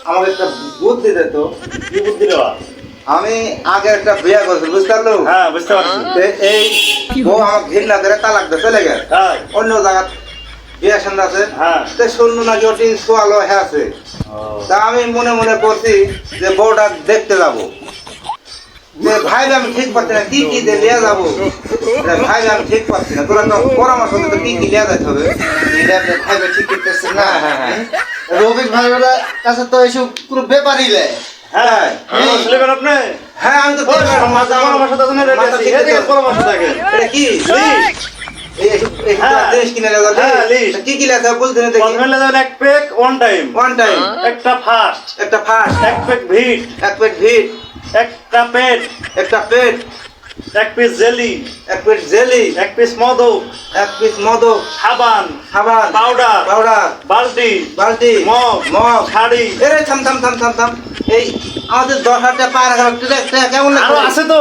আমাকে একটা বুদ্ধি দে তো। কি বুদ্ধি দেওয়া? আমি আগে একটা বিয়ে করছি, বুঝতে পারলো? হ্যাঁ, বুঝতে পারছি। এই বউ আমার ঘৃণা করে তালাক দিয়ে চলে গেছে। তাই? অন্য জায়গা বিয়ে সান্দা আছে। হ্যাঁ। তো শুনলো নাকি ওটি সোয়ালো হয়ে আছে। ও, তা আমি মনে মনে করছি যে বউটা দেখতে যাবো। যে ভাই আমি ঠিক পাচ্ছি না, কি কি দিয়ে লিয়া যাবো। ভাই আমি ঠিক পাচ্ছি না, তোরা একটা পরামর্শ দে তো কি কি লিয়া যাইতে হবে। এটা আপনি ভাইবে ঠিক করতেছেন না? হ্যাঁ, হ্যাঁ, হ্যাঁ। রবিক ভাইবের কাছে তো এসব কোনো ব্যাপারই নেই। হ্যাঁ, পরামর্শ নেবেন আপনি? হ্যাঁ আমি তো ওই, পরামর্শ দেওয়ার জন্য ready মাথা আছি। ঠিক এদিকে আছে। পরামর্শ থাকে। এটা কি এই হ্যাঁ। জিনিস কিনে লিয়া যাবে। হ্যাঁ, list। কি কি লিয়া যাবে বলতে না দেখি। প্রথমে নেবেন এক পেক ওয়ান টাইম, ওয়ান টাইম, একটা ফাস্ট, একটা ফার্স্ট, এক পেক ভিট, এক প্লেট ভিট, একটা পেট, একটা পেট, এক পিস জেলি, এক প্লেট জেলি, এক পিস মধু, এক পিস মদক, সাবান, সাবান, পাউডার, পাউডার, বালতি, বালতি, মগ, মগ, শাড়ি। এরে থাম থাম থাম থাম থাম। এই আমাদের 10,000 টাকা পায় না, কেমন আরো লাগছে? আছে তো।